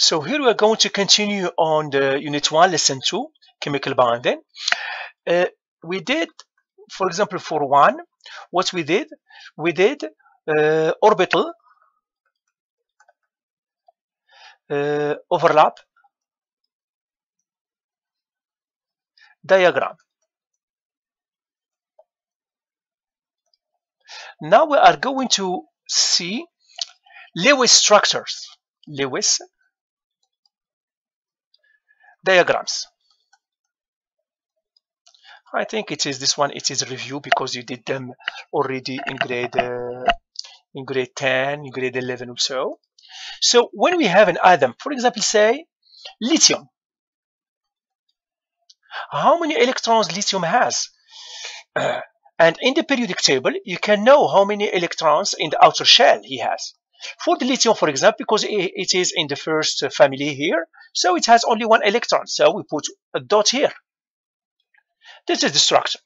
So here we are going to continue on the Unit 1, Lesson 2, Chemical Bonding. We did, for example, for 1, what we did orbital overlap diagram. Now we are going to see Lewis structures, Lewis diagrams. I think it is this one. It is a review because you did them already in grade 10, in grade 11 or so. So when we have an atom, for example, say lithium, how many electrons lithium has? And in the periodic table, you can know how many electrons in the outer shell he has. For the lithium, for example, because it is in the first family here, so it has only 1 electron. So we put a dot here. This is the structure.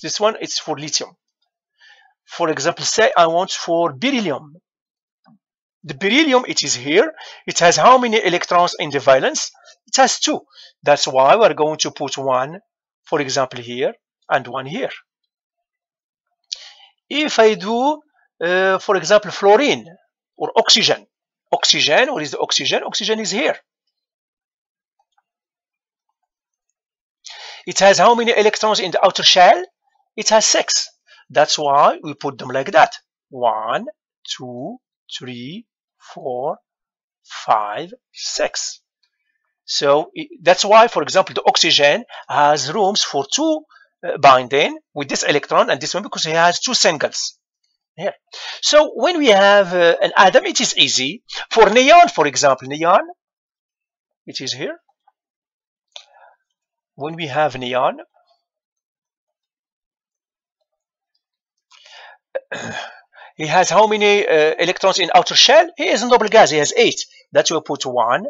This one is for lithium. For example, say I want for beryllium. The beryllium, it is here. It has how many electrons in the valence? It has 2. That's why we're going to put 1, for example, here and 1 here. If I do, for example, fluorine or oxygen. Oxygen, what is the oxygen? Oxygen is here. It has how many electrons in the outer shell? It has 6. That's why we put them like that. 1, 2, 3, 4, 5, 6. So that's why, for example, the oxygen has rooms for 2 binding with this electron and this one because it has 2 singles. Here. So when we have an atom, it is easy. For neon, for example, neon, it is here. When we have neon, he has how many electrons in outer shell? He is a noble gas. He has 8. That's why we put 1,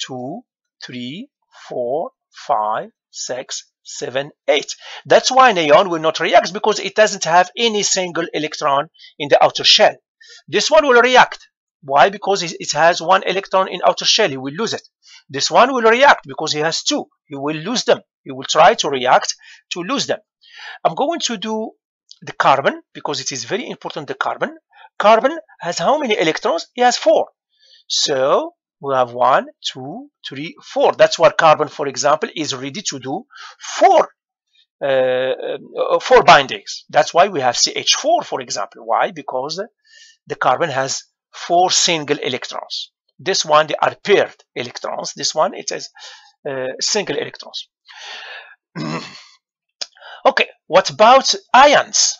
2, 3, 4, 5, 6, 7, 8. That's why neon will not react because it doesn't have any single electron in the outer shell. This one will react. Why? Because it has 1 electron in outer shell. He will lose it. This one will react because he has 2. He will lose them. He will try to react to lose them. I'm going to do the carbon because it is very important. The carbon. Carbon has how many electrons? He has 4. So we have 1, 2, 3, 4. That's why carbon, for example, is ready to do 4 bindings. That's why we have CH4, for example. Why? Because the carbon has 4 single electrons. This one, they are paired electrons. This one, it has single electrons. Okay, what about ions?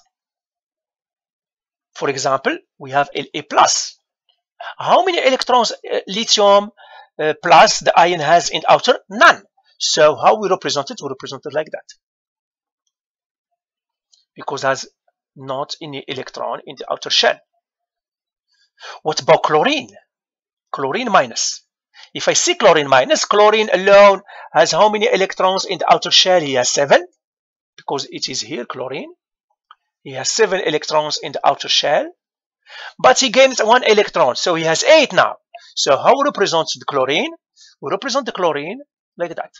For example, we have La+. How many electrons lithium plus the ion has in outer? None. So how we represent it? We represent it like that. Because it has not any electron in the outer shell. What about chlorine? Chlorine minus. If I see chlorine minus, chlorine alone has how many electrons in the outer shell? He has 7. Because it is here, chlorine. He has 7 electrons in the outer shell. But he gains 1 electron, so he has 8 now. So how we represent the chlorine? We represent the chlorine like that.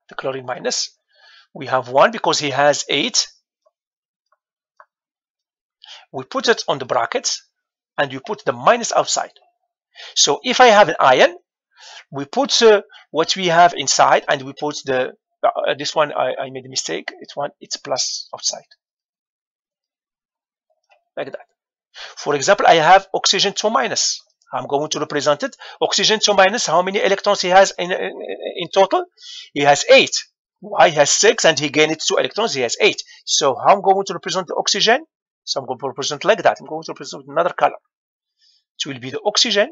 The chlorine minus. We have 1 because he has 8. We put it on the brackets and we put the minus outside. So if I have an ion, we put what we have inside and we put the this one. I made a mistake. It's plus outside like that. For example, I have oxygen 2 minus. I'm going to represent it. Oxygen 2 minus. How many electrons he has in total? He has 8. Why? He has 6 and he gained 2 electrons. He has 8. So how I'm going to represent the oxygen? So I'm going to represent like that. I'm going to represent another color. It will be the oxygen.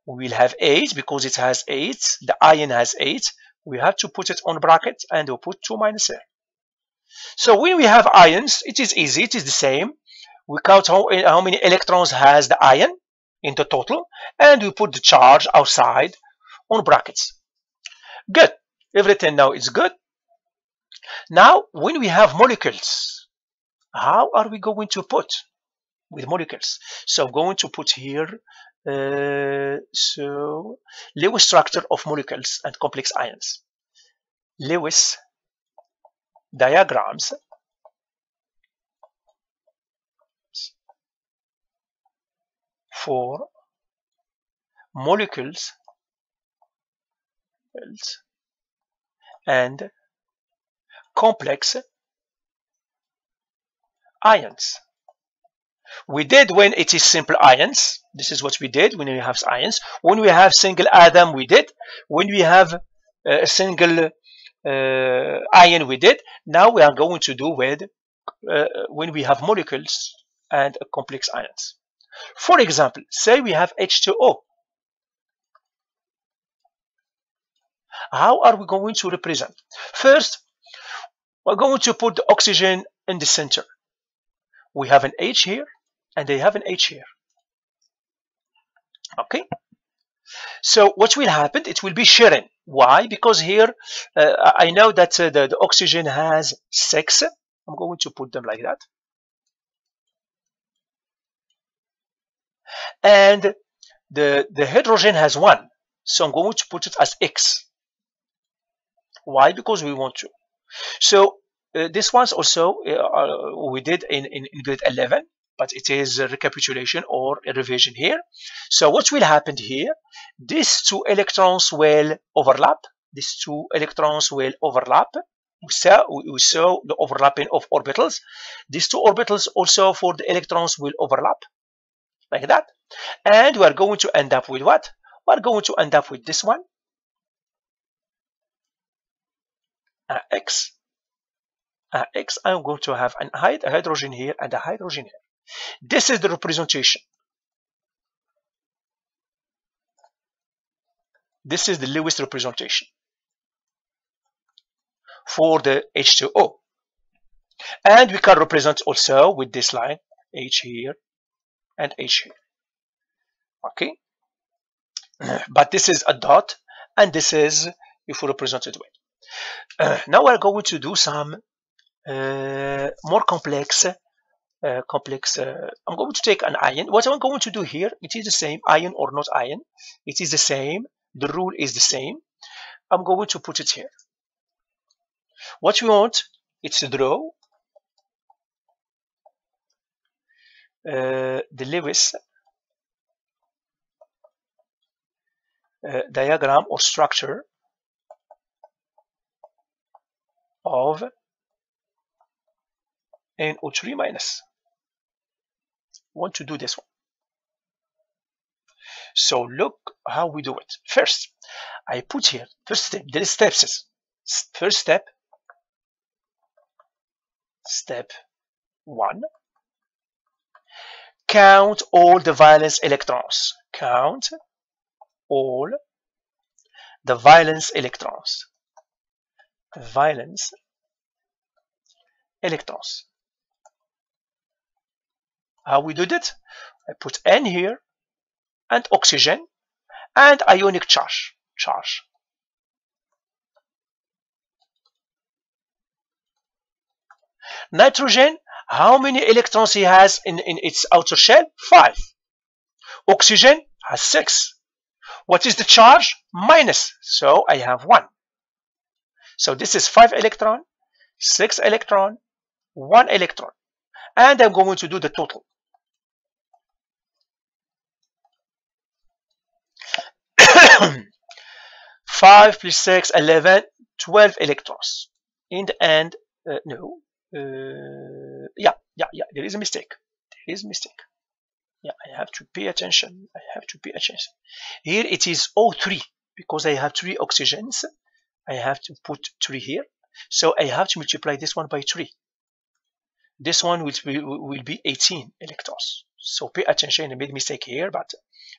We will have 8 because it has 8. The ion has 8. We have to put it on bracket and we'll put 2 minus there. So when we have ions, it is easy. It is the same. We count how many electrons has the ion in the total and we put the charge outside on brackets. Good. Everything now is good. Now when we have molecules, how are we going to put? with molecules. So I'm going to put here so Lewis structure of molecules and complex ions. Lewis diagrams for molecules and complex ions. We did when it is simple ions. This is what we did when we have ions. When we have single atom, we did. When we have a single ion, we did. Now we are going to do with when we have molecules and complex ions. For example, say we have H2O. How are we going to represent? First, we're going to put the oxygen in the center. We have an H here and they have an H here. Okay, so what will happen? It will be sharing. Why? Because here I know that the oxygen has 6. I'm going to put them like that. And the hydrogen has 1. So I'm going to put it as X. Why? Because we want to. So this one's also we did in grade 11, but it is a recapitulation or a revision here. So what will happen here? These 2 electrons will overlap. These 2 electrons will overlap. We saw the overlapping of orbitals. These 2 orbitals also for the electrons will overlap like that. And we are going to end up with what? We are going to end up with this one. X. X, I'm going to have a hydrogen here and a hydrogen here. This is the representation. This is the Lewis representation for the H2O. And we can represent also with this line, H here and H here. Okay? But this is a dot, and this is if we represent it with. Now we're going to do some more complex. I'm going to take an ion. What I'm going to do here, it is the same, ion or not ion. It is the same. The rule is the same. I'm going to put it here. What we want, it's to draw the Lewis diagram or structure of NO3 minus. Want to do this one. So look how we do it. First, I put here, first step, there is steps. First step, step 1, count all the valence electrons. Count all the valence electrons. Valence electrons. How we did it? I put N here and oxygen and ionic charge. Nitrogen, how many electrons he has in its outer shell? 5. Oxygen has 6. What is the charge? Minus. So I have 1. So this is 5 electron, 6 electron, 1 electron. And I'm going to do the total. Five plus 6, 11, 12 electrons. In the end, no. Yeah, there is a mistake. There is a mistake. Yeah, I have to pay attention. Here it is O3 because I have 3 oxygens. I have to put 3 here. So I have to multiply this one by 3. This one will be 18 electrons. So pay attention, I made a mistake here, but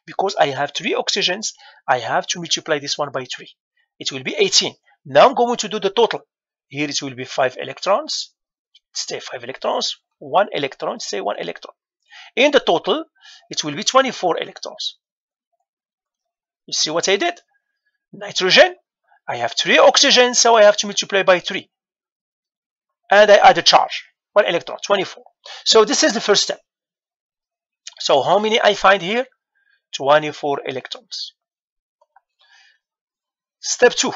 because I have 3 oxygens, I have to multiply this one by 3. It will be 18. Now I'm going to do the total. Here it will be 5 electrons. Stay 5 electrons. 1 electron, say 1 electron. In the total, it will be 24 electrons. You see what I did? Nitrogen, I have 3 oxygens, so I have to multiply by 3. And I add a charge. 1 electron, 24. So this is the first step. So how many I find here? 24 electrons. Step 2.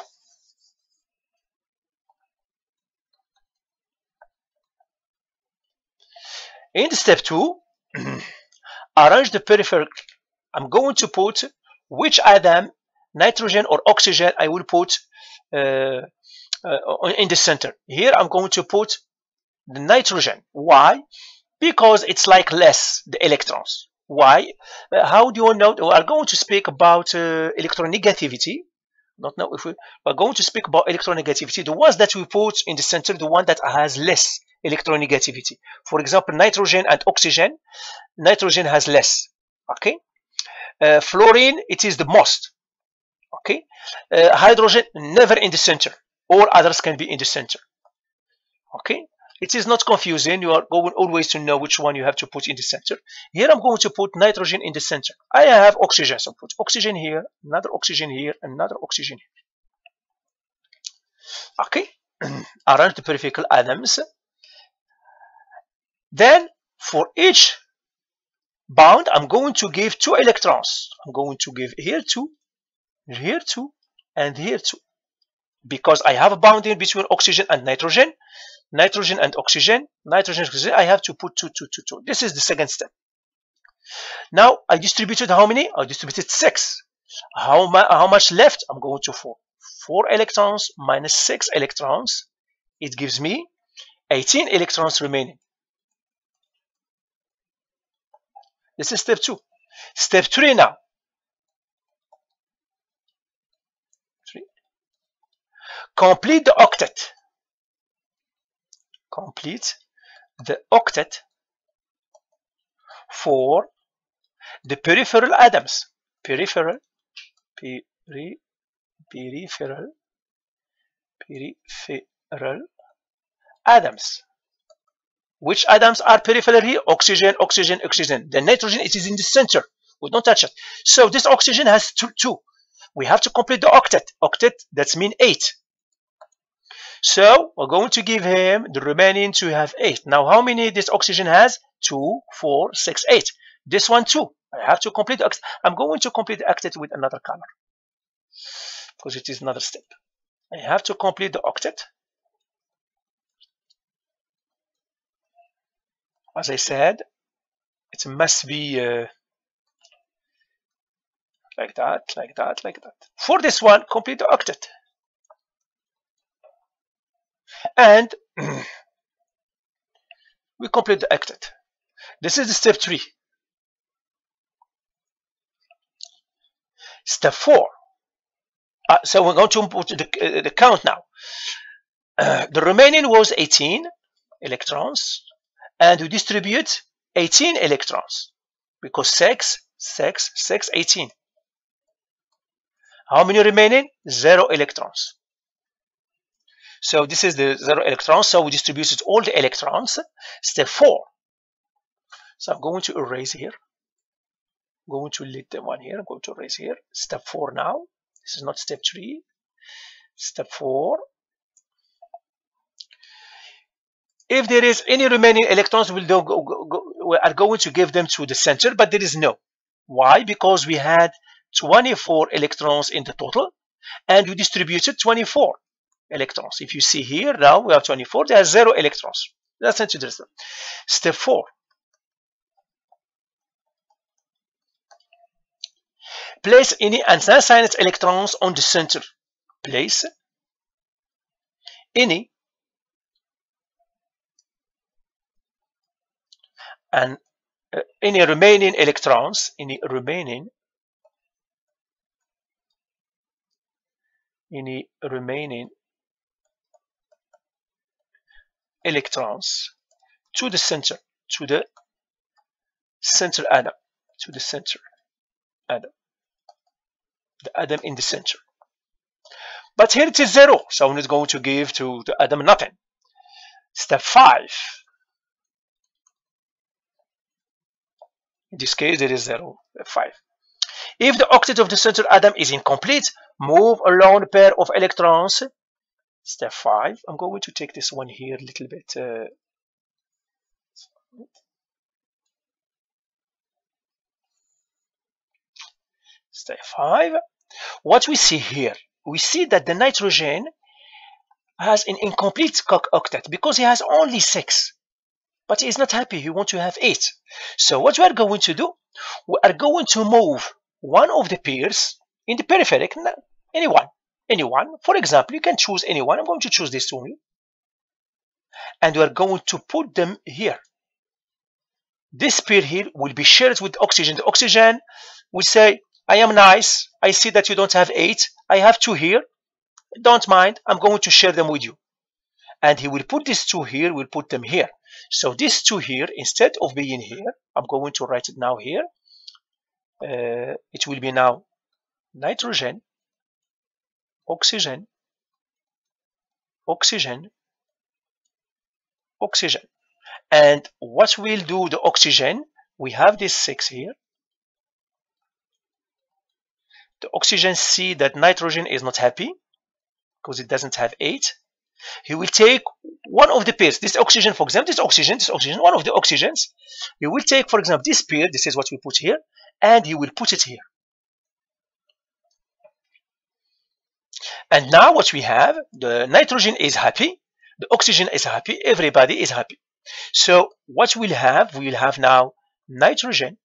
In step 2, arrange the peripheral. I'm going to put which atom, nitrogen or oxygen, I will put in the center. Here I'm going to put the nitrogen. Why? Because it's like less the electrons. Why? How do you know? We are going to speak about electronegativity. Not know if we are going to speak about electronegativity. The ones that we put in the center, the one that has less electronegativity. For example, nitrogen and oxygen. Nitrogen has less. Okay. Fluorine, it is the most. Okay. Hydrogen, never in the center. All others can be in the center. Okay. It is not confusing. You are going always to know which one you have to put in the center. Here I'm going to put nitrogen in the center. I have oxygen, so put oxygen here, another oxygen here, another oxygen here. Okay. Arrange the peripheral atoms. Then for each bond, I'm going to give 2 electrons. I'm going to give here 2, and here 2. Because I have a bonding between oxygen and nitrogen. Nitrogen and oxygen, I have to put 2, 2, 2, 2. This is the second step. Now I distributed how many? I distributed 6. How much left? I'm going to 4. 4 electrons minus 6 electrons. It gives me 18 electrons remaining. This is step 2. Step 3 now. 3. Complete the octet. Complete the octet for the peripheral atoms. Peripheral atoms. Which atoms are peripheral here? Oxygen, oxygen, oxygen. The nitrogen, it is in the center. We don't touch it. So this oxygen has 2. We have to complete the octet. Octet, that's mean 8. So we're going to give him the remaining to have 8. Now how many this oxygen has? 2, 4, 6, 8. This one 2. I have to complete the octet. I'm going to complete the octet with another color because it is another step. I have to complete the octet. As I said, it must be like that, like that, like that. For this one, complete the octet. And we complete the octet. This is the step 3. Step 4. So we're going to put the count now. The remaining was 18 electrons, and we distribute 18 electrons because 6, 6, 6, 18. How many remaining? 0 electrons. So this is the 0 electrons. So we distributed all the electrons. Step 4. So I'm going to erase here. I'm going to delete the one here. I'm going to erase here. Step 4 now. This is not step 3. Step 4. If there is any remaining electrons, we are going to give them to the center, but there is no. Why? Because we had 24 electrons in the total, and we distributed 24 electrons. If you see here, now we have 24. There are 0 electrons. That's interesting. Step 4. Place any anthocyanate electrons on the center. Place any remaining electrons, electrons to the center, atom, the atom in the center. But here it is 0, so I'm not going to give to the atom nothing. Step 5. In this case, there is 0, 5. If the octet of the center atom is incomplete, move a lone pair of electrons. Step 5. I'm going to take this one here a little bit. step 5. What we see here, we see that the nitrogen has an incomplete octet because he has only 6. But he is not happy, he wants to have 8. So what we are going to do, we are going to move one of the pairs in the peripheric, anyone. For example, you can choose anyone. I'm going to choose this one. And we are going to put them here. This pair here will be shared with oxygen. The oxygen will say, I am nice. I see that you don't have 8. I have 2 here. Don't mind. I'm going to share them with you. And he will put these 2 here. We'll put them here. So these 2 here, instead of being here, I'm going to write it now here. It will be now nitrogen, oxygen, oxygen, oxygen. And what will do the oxygen, we have this 6 here. The oxygen see that nitrogen is not happy because it doesn't have 8. He will take one of the pairs, this oxygen, for example, this oxygen, one of the oxygens. He will take, for example, this pair, this is what we put here, and he will put it here. And now what we have, the nitrogen is happy, the oxygen is happy, everybody is happy. So what we'll have now nitrogen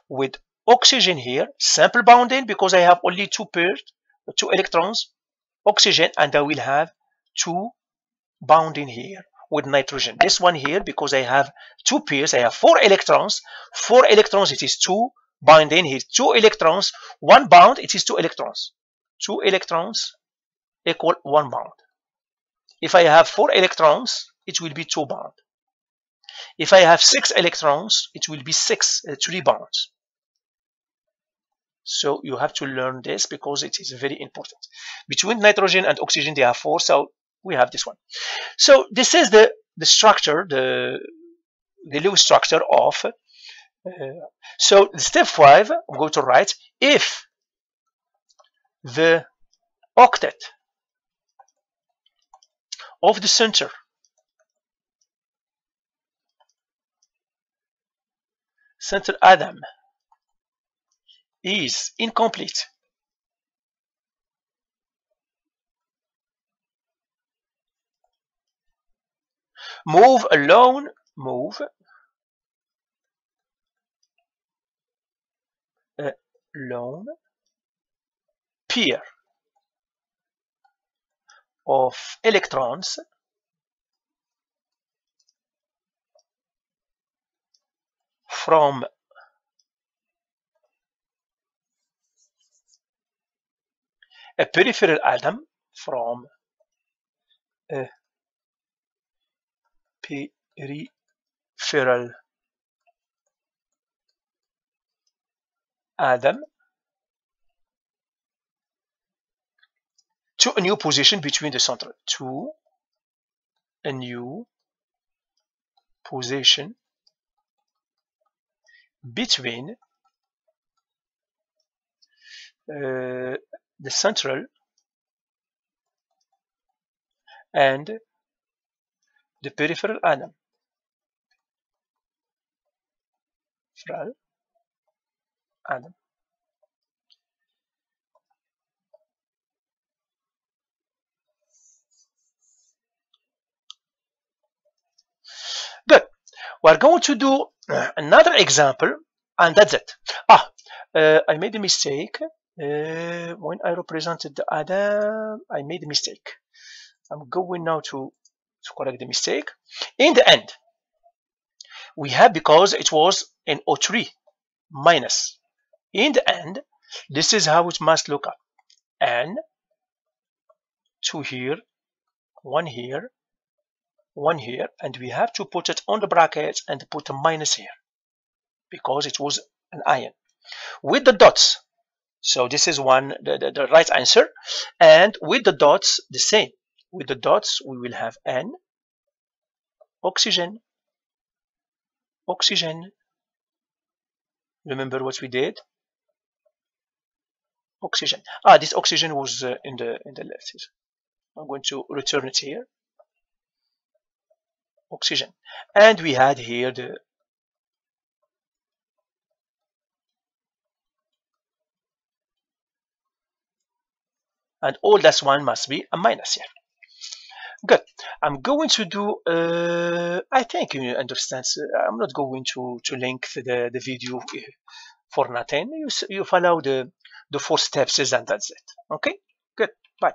with oxygen here, simple bonding because I have only 2 pairs, 2 electrons, oxygen, and I will have 2 bonding here with nitrogen. This one here, because I have 2 pairs, I have 4 electrons. 4 electrons, it is 2 bonding here. 2 electrons, 1 bond, it is 2 electrons. 2 electrons equal 1 bond. If I have 4 electrons, it will be 2 bond. If I have 6 electrons, it will be 3 bonds. So you have to learn this because it is very important. Between nitrogen and oxygen, they have 4, so we have this one. So this is the structure, the Lewis structure of. So step 5, I'm going to write if the octet of the center atom is incomplete, move alone pair of electrons from a peripheral atom, to a new position between the center, to a new position between the central and the peripheral atom. Good. We're going to do another example, and that's it. I made a mistake. When I represented the atom, I made a mistake. I'm going now to correct the mistake. In the end, we have, because it was an O3 minus. In the end, this is how it must look up. N, 2 here, 1 here, 1 here, and we have to put it on the brackets and put a minus here because it was an ion with the dots. So this is the right answer, and with the dots the same. With the dots we will have N, oxygen, oxygen. Remember what we did? Oxygen. This oxygen was in the left here. I'm going to return it here. Oxygen, and we had here the and all this one must be a minus here. Good. I'm going to do, I think you understand. I'm not going to link the video for nothing. You follow the 4 steps and that's it. Okay, good. Bye.